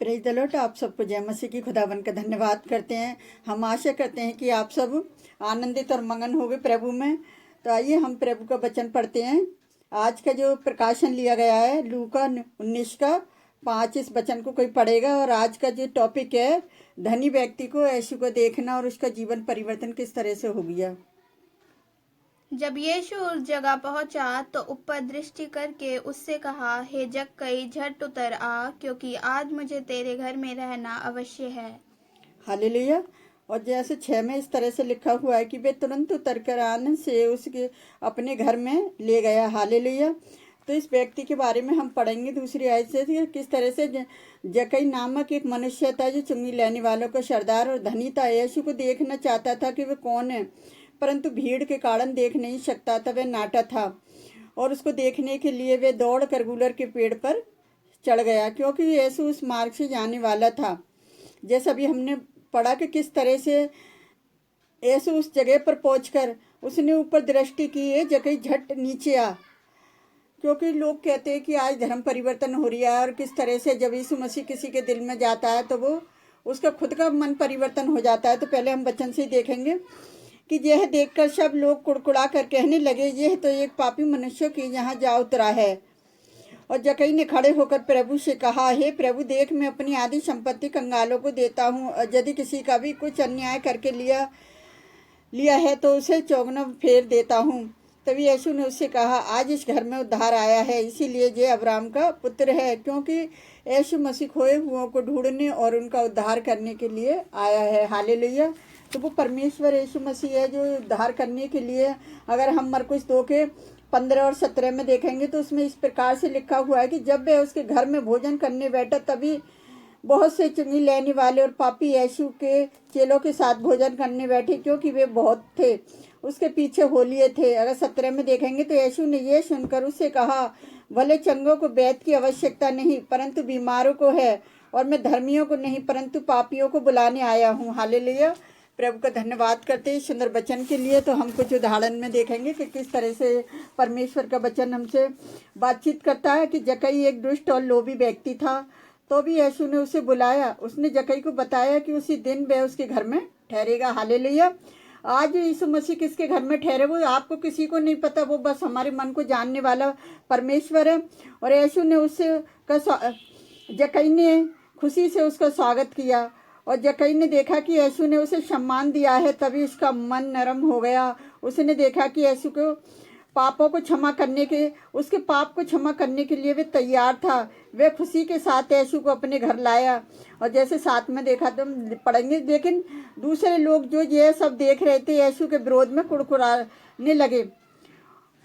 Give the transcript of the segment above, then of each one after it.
Praise the Lord. आप सबको जय मसीह की खुदावन का धन्यवाद करते हैं। हम आशा करते हैं कि आप सब आनंदित और मगन होंगे प्रभु में। तो आइए हम प्रभु का वचन पढ़ते हैं। आज का जो प्रकाशन लिया गया है लूका 19 का 5 इस वचन को कोई पढ़ेगा। और आज का जो टॉपिक है धनी व्यक्ति को यीशु को देखना और उसका जीवन परिवर्तन किस तरह से हो गया। जब यीशु उस जगह पहुंचा तो ऊपर दृष्टि करके उससे कहा, हे जक्कई, झट उतर आ, क्योंकि आज मुझे तेरे घर में रहना अवश्य है। हालेलुया। और जैसे 6 में इस तरह से लिखा हुआ है कि वे तुरंत उतर कर आनंद से उसके अपने घर में ले गया। हालेलुया। तो इस व्यक्ति के बारे में हम पढ़ेंगे दूसरी आयत से कि किस तरह से जक्कई नामक एक मनुष्य था जो चुंगी लेने वालों का सरदार और धनी था। यीशु को देखना चाहता था कि वे कौन है, परंतु भीड़ के कारण देख नहीं सकता था। वह नाटा था और उसको देखने के लिए वे दौड़ कर गूलर के पेड़ पर चढ़ गया, क्योंकि यीशु उस मार्ग से जाने वाला था। जैसा अभी हमने पढ़ा कि किस तरह से यीशु उस जगह पर पहुंचकर उसने ऊपर दृष्टि की, है जक्कई झट नीचे आ। क्योंकि लोग कहते हैं कि आज धर्म परिवर्तन हो रहा है और किस तरह से जब यीशु मसीह किसी के दिल में जाता है तो वो उसका खुद का मन परिवर्तन हो जाता है। तो पहले हम वचन से ही देखेंगे कि यह देखकर सब लोग कुड़कुड़ा कर कहने लगे, यह तो एक पापी मनुष्य की यहाँ जा उतरा है। और जक्कई ने खड़े होकर प्रभु से कहा, हे प्रभु, देख मैं अपनी आधी संपत्ति कंगालों को देता हूँ, और यदि किसी का भी कुछ अन्याय करके लिया है तो उसे चौगुना फेर देता हूँ। तभी यीशु ने उससे कहा, आज इस घर में उद्धार आया है, इसीलिए ये अब्राहम का पुत्र है, क्योंकि यीशु मसीह खोए हुओं को ढूंढने और उनका उद्धार करने के लिए आया है। हालेलुया। तो वो परमेश्वर यीशु मसीह है जो उद्धार करने के लिए। अगर हम मरकुस 2 के 15 और 17 में देखेंगे तो उसमें इस प्रकार से लिखा हुआ है कि जब वह उसके घर में भोजन करने बैठा तभी बहुत से चुंगी लेने वाले और पापी यीशु के चेलों के साथ भोजन करने बैठे, क्योंकि वे बहुत थे, उसके पीछे हो लिए थे। अगर 17 में देखेंगे तो यीशु ने यह सुनकर उससे कहा, भले चंगों को वैद्य की आवश्यकता नहीं परंतु बीमारों को है, और मैं धर्मियों को नहीं परंतु पापियों को बुलाने आया हूँ। हालेलुया। प्रभु का धन्यवाद करते हैं सुंदर वचन के लिए। तो हम कुछ उदाहरण में देखेंगे कि किस तरह से परमेश्वर का वचन हमसे बातचीत करता है। कि जक्कई एक दुष्ट और लोभी व्यक्ति था, तो भी यीशु ने उसे बुलाया। उसने जक्कई को बताया कि उसी दिन वह उसके घर में ठहरेगा। हालेलुया। आज यीशु मसीह किसके घर में ठहरे वो आपको किसी को नहीं पता, वो बस हमारे मन को जानने वाला परमेश्वर है। और यीशु ने उससे जक्कई ने खुशी से उसका स्वागत किया, और जक्कई ने देखा कि यीशु ने उसे सम्मान दिया है, तभी उसका मन नरम हो गया। उसने देखा कि यीशु को पापों को क्षमा करने के उसके पाप को क्षमा करने के लिए वे तैयार था। वे खुशी के साथ यीशु को अपने घर लाया। और जैसे साथ में देखा तो हम पढ़ेंगे, लेकिन दूसरे लोग जो ये सब देख रहे थे यीशु के विरोध में कुड़कुड़ाने लगे।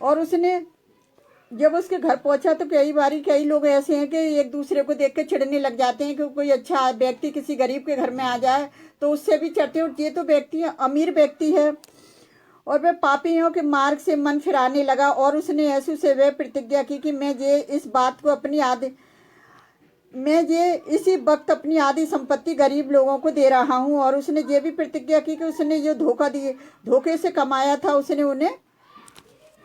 और उसने जब उसके घर पहुंचा तो कई लोग ऐसे हैं कि एक दूसरे को देख के चिढ़ने लग जाते हैं कि कोई अच्छा व्यक्ति किसी गरीब के घर में आ जाए तो उससे भी चढ़ते हैं। और ये तो व्यक्ति अमीर व्यक्ति है, और वह पापियों के मार्ग से मन फिराने लगा। और उसने यीशु से वह प्रतिज्ञा की कि मैं इसी वक्त अपनी आधी संपत्ति गरीब लोगों को दे रहा हूँ। और उसने ये भी प्रतिज्ञा की कि उसने जो धोखे से कमाया था, उसने उन्हें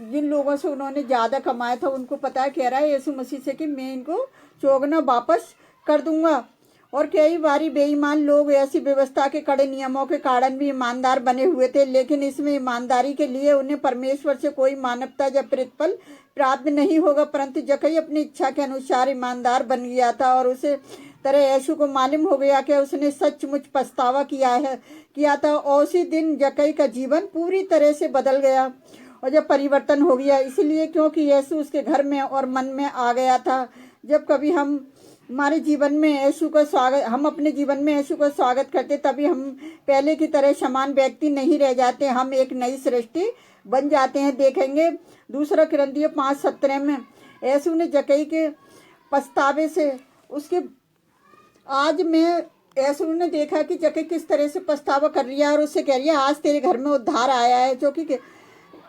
जिन लोगों से उन्होंने ज़्यादा कमाया था उनको पता है, कह रहा है यीशु मसीह से कि मैं इनको चौगुना वापस कर दूंगा। और कई बारी बेईमान लोग ऐसी व्यवस्था के कड़े नियमों के कारण भी ईमानदार बने हुए थे, लेकिन इसमें ईमानदारी के लिए उन्हें परमेश्वर से कोई मानवता या प्रतिफल प्राप्त नहीं होगा। परंतु जक्कई अपनी इच्छा के अनुसार ईमानदार बन गया था, और उसे तरह यीशु को मालूम हो गया कि उसने सचमुच पछतावा किया था। और उसी दिन जक्कई का जीवन पूरी तरह से बदल गया और जब परिवर्तन हो गया, इसलिए क्योंकि यीशु उसके घर में और मन में आ गया था। जब कभी हम अपने जीवन में यीशु का स्वागत करते, तभी हम पहले की तरह समान व्यक्ति नहीं रह जाते, हम एक नई सृष्टि बन जाते हैं। देखेंगे 2 कुरिन्थियों 5:17 में यीशु ने जक्कई के पछतावे से यीशु ने देखा कि जक्कई किस तरह से पछतावा कर रही है, और उससे कह रही है, आज तेरे घर में उद्धार आया है। क्योंकि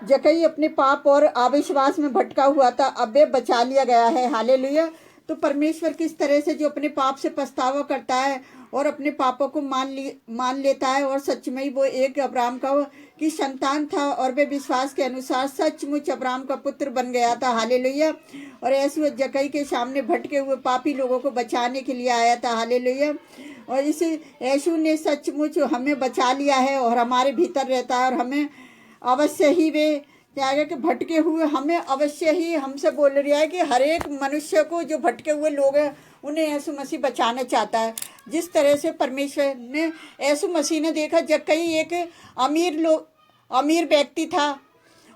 जक्कई अपने पाप और अविश्वास में भटका हुआ था, अब वे बचा लिया गया है। हालेलुया। तो परमेश्वर किस तरह से जो अपने पाप से पछतावा करता है और अपने पापों को मान लेता है, और सच में ही वो एक अब्राहम की संतान था और वे विश्वास के अनुसार सचमुच अब्राहम का पुत्र बन गया था। हालेलुया। और ऐसे जक्कई के सामने भटके हुए पापी लोगों को बचाने के लिए आया था। हालेलुया। और इस यीशु ने सचमुच हमें बचा लिया है और हमारे भीतर रहता है, और हमें अवश्य ही वे क्या है कि भटके हुए हमें अवश्य ही हमसे बोल रहा है कि हर एक मनुष्य को जो भटके हुए लोग हैं उन्हें यीशु मसीह बचाना चाहता है। जिस तरह से परमेश्वर ने यीशु मसीह ने देखा, जक्कई एक अमीर व्यक्ति था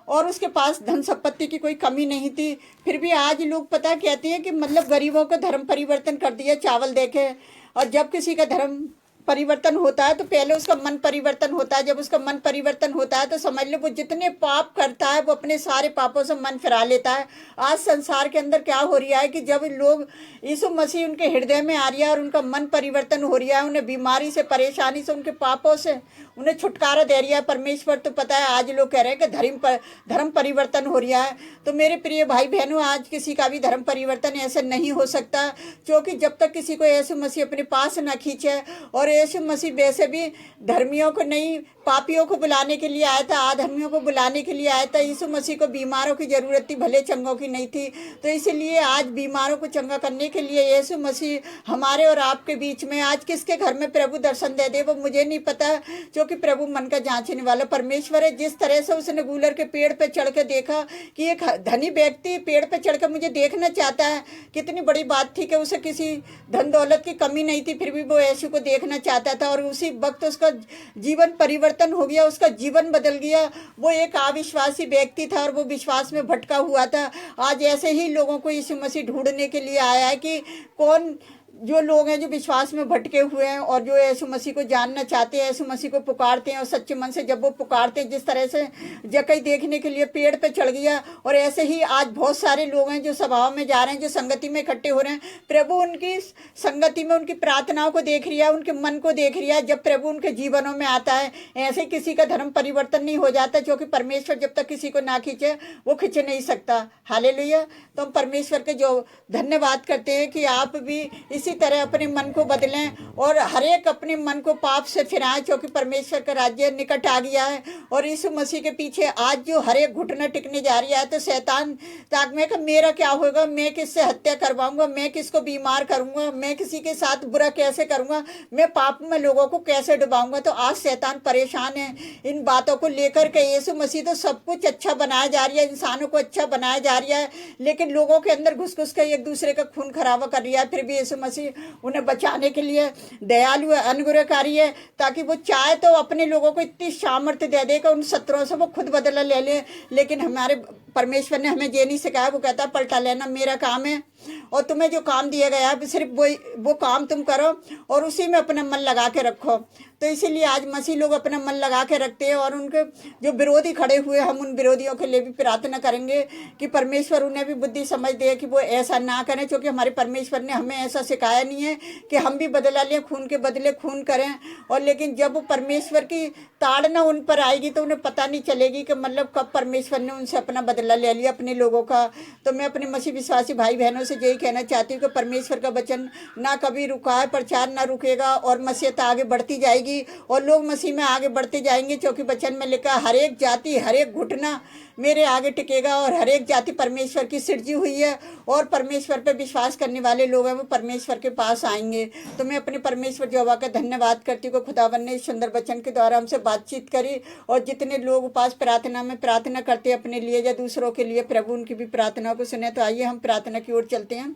और उसके पास धन संपत्ति की कोई कमी नहीं थी, फिर भी आज लोग पता कहते हैं कि मतलब गरीबों का धर्म परिवर्तन कर दिया चावल देके। और जब किसी का धर्म परिवर्तन होता है तो पहले उसका मन परिवर्तन होता है। जब उसका मन परिवर्तन होता है तो समझ लो वो जितने पाप करता है वो अपने सारे पापों से मन फिरा लेता है। आज संसार के अंदर क्या हो रहा है कि जब लोग यीशु मसीह उनके हृदय में आ रहा है और उनका मन परिवर्तन हो रहा है, उन्हें बीमारी से, परेशानी से, उनके पापों से उन्हें छुटकारा दे रहा है परमेश्वर, तो पता है आज लोग कह रहे हैं कि धर्म परिवर्तन हो रहा है। तो मेरे प्रिय भाई बहनों, आज किसी का भी धर्म परिवर्तन ऐसे नहीं हो सकता, क्योंकि जब तक किसी को यीशु मसीह अपने पास न खींचे। और यीशु मसीह वैसे भी धर्मियों को नहीं, पापियों को बुलाने के लिए आया था, अधर्मियों को बुलाने के लिए आया था। यीशु मसीह को बीमारों की जरूरत थी, भले चंगों की नहीं थी। तो इसलिए आज बीमारों को चंगा करने के लिए यीशु मसीह हमारे और आपके बीच में। आज किसके घर में प्रभु दर्शन दे दे वो मुझे नहीं पता, क्योंकि प्रभु मन का जांचने वाला परमेश्वर है। जिस तरह से उसने गूलर के पेड़ पे चढ़ के देखा कि एक धनी व्यक्ति पेड़ पे चढ़ के मुझे देखना चाहता है, कितनी बड़ी बात थी कि उसे किसी धन दौलत की कमी नहीं थी, फिर भी वो यीशु को देखना चाहता था। और उसी वक्त उसका जीवन परिवर्तन हो गया, उसका जीवन बदल गया। वो एक अविश्वासी व्यक्ति था और वो विश्वास में भटका हुआ था। आज ऐसे ही लोगों को यीशु मसीह ढूंढने के लिए आया है कि कौन जो लोग हैं जो विश्वास में भटके हुए हैं और जो यीशु मसीह को जानना चाहते हैं, यीशु मसीह को पुकारते हैं और सच्चे मन से जब वो पुकारते हैं, जिस तरह से जक्कई देखने के लिए पेड़ पे चढ़ गया। और ऐसे ही आज बहुत सारे लोग हैं जो सभाओं में जा रहे हैं, जो संगति में इकट्ठे हो रहे हैं। प्रभु उनकी संगति में उनकी प्रार्थनाओं को देख रहा है, उनके मन को देख रहा है। जब प्रभु उनके जीवनों में आता है, ऐसे किसी का धर्म परिवर्तन नहीं हो जाता, क्योंकि परमेश्वर जब तक किसी को ना खींचे वो खींच नहीं सकता। हालेलुया। तो हम परमेश्वर के जो धन्यवाद करते हैं कि आप भी इसी तरह अपने मन को बदलें और हर एक अपने मन को पाप से फिराएं, क्योंकि परमेश्वर का राज्य निकट आ गया है। और यीशु मसीह के पीछे आज जो हर एक घुटना टिकने जा रही है, तो शैतान ताक में कि मेरा क्या होगा, मैं किससे हत्या करवाऊंगा, मैं किसको बीमार करूंगा, मैं किसी के साथ बुरा कैसे करूंगा, मैं पाप में लोगों को कैसे डुबाऊंगा। तो आज शैतान परेशान है इन बातों को लेकर के। यीशु मसीह तो सब कुछ अच्छा बनाया जा रही है, इंसानों को अच्छा बनाया जा रहा है, लेकिन लोगों के अंदर घुस घुस के एक दूसरे का खून खराबा कर रहा है। फिर भी यीशु मसीह उन्हें बचाने के लिए दयालु है, अनुग्रहकारी है, ताकि वो चाहे तो अपने लोगों को इतनी सामर्थ्य दे देगा उन शत्रुओं से वो खुद बदला ले ले। लेकिन हमारे परमेश्वर ने हमें ये नहीं सिखाया। वो कहता है पलटा लेना मेरा काम है, और तुम्हें जो काम दिया गया है सिर्फ वो काम तुम करो और उसी में अपना मन लगा के रखो। तो इसीलिए आज मसीह लोग अपना मन लगा के रखते हैं। और उनके जो विरोधी खड़े हुए, हम उन विरोधियों के लिए भी प्रार्थना करेंगे कि परमेश्वर उन्हें भी बुद्धि समझ दे कि वो ऐसा ना करें, क्योंकि हमारे परमेश्वर ने हमें ऐसा सिखाया नहीं है कि हम भी बदला लें, खून के बदले खून करें। और लेकिन जब वो परमेश्वर की ताड़ना उन पर आएगी तो उन्हें पता नहीं चलेगी कि मतलब कब परमेश्वर ने उनसे अपना बदला ले लिया अपने लोगों का। तो मैं अपने मसीह विश्वासी भाई बहनों से यही कहना चाहती हूँ कि परमेश्वर का वचन ना कभी रुका है, प्रचार ना रुकेगा और मसीहत आगे बढ़ती जाएगी और लोग मसीह में आगे बढ़ते जाएंगे, क्योंकि वचन में लिखा हर एक जाति, हर एक घुटना मेरे आगे टिकेगा और हर एक जाति परमेश्वर की सृजी हुई है और परमेश्वर पे विश्वास करने वाले लोग हैं वो परमेश्वर के पास आएंगे। तो मैं अपने परमेश्वर यहोवा का धन्यवाद करती हूँ कि खुदावन ने इस सुंदर वचन के द्वारा हमसे बातचीत करी। और जितने लोग उपास प्रार्थना में प्रार्थना करते हैं अपने लिए या दूसरों के लिए, प्रभु उनकी भी प्रार्थना को सुने। तो आइए हम प्रार्थना की ओर चलते हैं।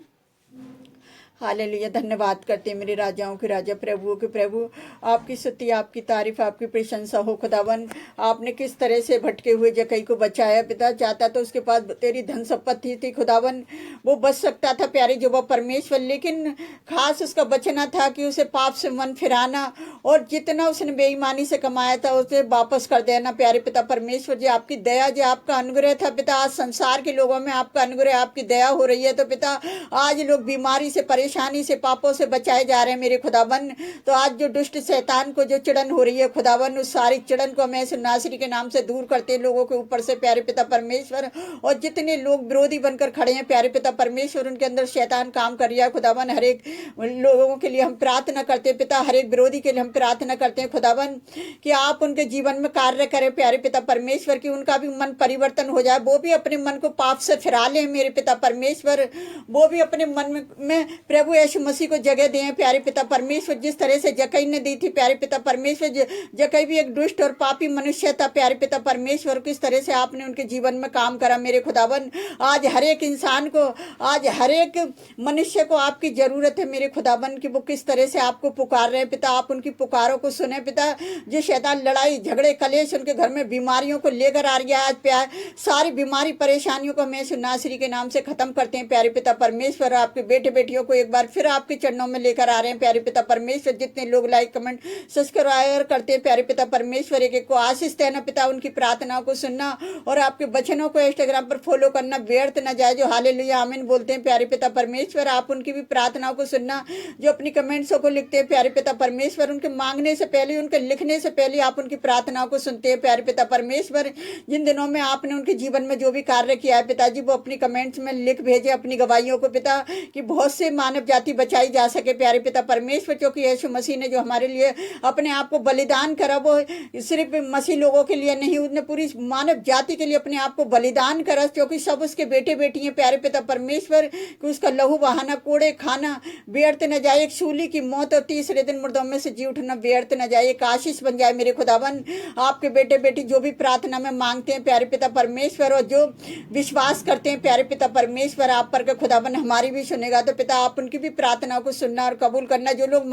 हालेलुया। धन्यवाद करते हैं मेरे राजाओं के राजा, प्रभुओं के प्रभु। आपकी स्तुति, आपकी तारीफ, आपकी प्रशंसा हो खुदावन। आपने किस तरह से भटके हुए जक्कई को बचाया पिता। चाहता तो उसके पास तेरी धन संपत्ति थी खुदावन, वो बच सकता था प्यारे जो वो परमेश्वर, लेकिन खास उसका बचना था कि उसे पाप से मन फिराना और जितना उसने बेईमानी से कमाया था उसे वापस कर देना। प्यारे पिता परमेश्वर जी, आपकी दया जी, आपका अनुग्रह था पिता। आज संसार के लोगों में आपका अनुग्रह, आपकी दया हो रही है। तो पिता आज लोग बीमारी से परेशानी से, पापों से बचाए जा रहे हैं मेरे खुदावन। तो आज जो दुष्ट शैतान को जो चिड़न हो रही है खुदावन, उस सारी चिड़न को मैं यीशु नासरी के नाम से दूर करते हैं लोगों के ऊपर से प्यारे पिता परमेश्वर। और जितने लोग विरोधी बनकर खड़े हैं प्यारे पिता परमेश्वर, उनके अंदर शैतान काम कर रहा है खुदावन। हर एक लोगों के लिए हम प्रार्थना करते हैं पिता, हर एक विरोधी के लिए हम प्रार्थना करते हैं खुदावन कि आप उनके जीवन में कार्य करें प्यारे पिता परमेश्वर, कि उनका भी मन परिवर्तन हो जाए, वो भी अपने मन को पाप से फिरा लें मेरे पिता परमेश्वर। वो भी अपने मन में प्रभु यीशु मसीह को जगह दें प्यारे पिता परमेश्वर। जिस तरह से जकई ने दी थी प्यारे पिता परमेश्वर, जकई भी एक दुष्ट और पापी मनुष्य था प्यारे पिता परमेश्वर, किस तरह से आपने उनके जीवन में काम करा मेरे खुदावन। आज हर एक इंसान को, आज हर एक मनुष्य को आपकी जरूरत है मेरे खुदावन, कि वो किस तरह से आपको पुकार रहे हैं पिता। आप उनकी पुकारों को सुने पिता। जो शैतान लड़ाई झगड़े कलेश उनके घर में बीमारियों को लेकर आ रही है, आज प्यार सारी बीमारी परेशानियों को मैं यीशु नासरी के नाम से खत्म करते हैं प्यारे पिता परमेश्वर। आपके बेटे बेटियों को एक बार फिर आपके चरणों में लेकर आ रहे हैं प्यारे पिता परमेश्वर। जितने लोग लाइक कमेंट सब्सक्राइब करते हैं प्यारे पिता परमेश्वर, एक एक को आशीष देना पिता, उनकी प्रार्थनाओं को सुनना और आपके वचनों को इंस्टाग्राम पर फॉलो करना व्यर्थ न जाए। जो हालेलुया आमीन बोलते हैं प्यारे पिता परमेश्वर, आप उनकी भी प्रार्थनाओं को सुनना। जो अपनी कमेंट्सों को लिखते हैं प्यारे पिता परमेश्वर, उनके मांगने से पहले, उनके लिखने से पहले आप उनकी प्रार्थनाओं को सुनते हैं प्यारे पिता परमेश्वर। जिन दिनों में आपने उनके जीवन में जो भी कार्य किया है पिताजी, वो अपनी कमेंट्स में लिख भेजे अपनी गवाहियों को पिता, कि बहुत से मानव जाति बचाई जा सके प्यारे पिता परमेश्वर। क्योंकि यीशु मसीह ने जो हमारे लिए अपने आप को बलिदान करा, वो सिर्फ मसीह लोगों के लिए नहीं, उसने पूरी मानव जाति के लिए अपने आप को बलिदान करा, क्योंकि सब उसके बेटे बेटी हैं प्यारे पिता परमेश्वर। कि उसका लहू बहाना, कोड़े खाना व्यर्थ न जाए, एक सूली की मौत और तीसरे दिन मुर्दों में से जी उठना व्यर्थ न जाए, एक आशीष बन जाए मेरे खुदावन। आपके बेटे बेटी जो भी प्रार्थना में मांगते हैं प्यारे पिता परमेश्वर, और जो विश्वास करते हैं प्यारे पिता परमेश्वर आप पर के खुदावन हमारी भी सुनेगा। तो पिता आप उनकी भी प्रार्थनाओं को सुनना और कबूल करना। जो लोग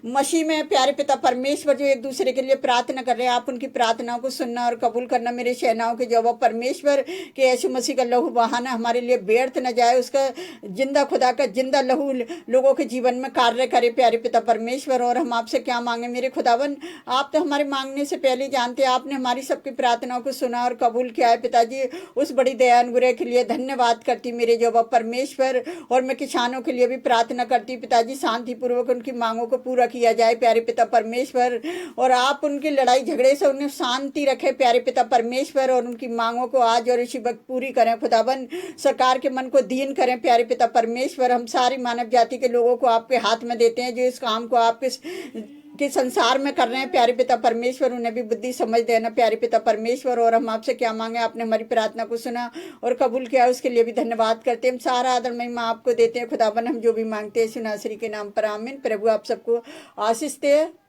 मसीह में प्यारे पिता परमेश्वर जो एक दूसरे के लिए प्रार्थना कर रहे हैं, आप उनकी प्रार्थनाओं को सुनना और कबूल करना मेरे सेनाओं के जवाब परमेश्वर। कि यीशु मसीह का लहू बहाना हमारे लिए व्यर्थ न जाए, उसका जिंदा खुदा का जिंदा लहू लोगों के जीवन में कार्य करे प्यारे पिता परमेश्वर। और हम आपसे क्या मांगे मेरे खुदावन, आप तो हमारे मांगने से पहले जानते हैं। आपने हमारी सबकी प्रार्थनाओं को सुना और कबूल किया है पिताजी। उस बड़ी दया अनुग्रह के लिए धन्यवाद करती मेरे जवाब परमेश्वर। और मैं किसानों के लिए भी प्रार्थना करती पिताजी, शांतिपूर्वक उनकी मांगों को पूरा किया जाए प्यारे पिता परमेश्वर। और आप उनकी लड़ाई झगड़े से उन्हें शांति रखे प्यारे पिता परमेश्वर, और उनकी मांगों को आज और इसी वक्त पूरी करें खुदावन। सरकार के मन को दीन करें प्यारे पिता परमेश्वर। हम सारी मानव जाति के लोगों को आपके हाथ में देते हैं, जो इस काम को आपके के संसार में कर रहे हैं प्यारे पिता परमेश्वर। उन्हें भी बुद्धि समझ देना प्यारे पिता परमेश्वर। और हम आपसे क्या मांगे, आपने हमारी प्रार्थना को सुना और कबूल किया, उसके लिए भी धन्यवाद करते हैं। हम सारा आदर महिमा आपको देते हैं खुदावन। हम जो भी मांगते हैं यीशु नासरी के नाम पर आमीन। प्रभु आप सबको आशीष दे।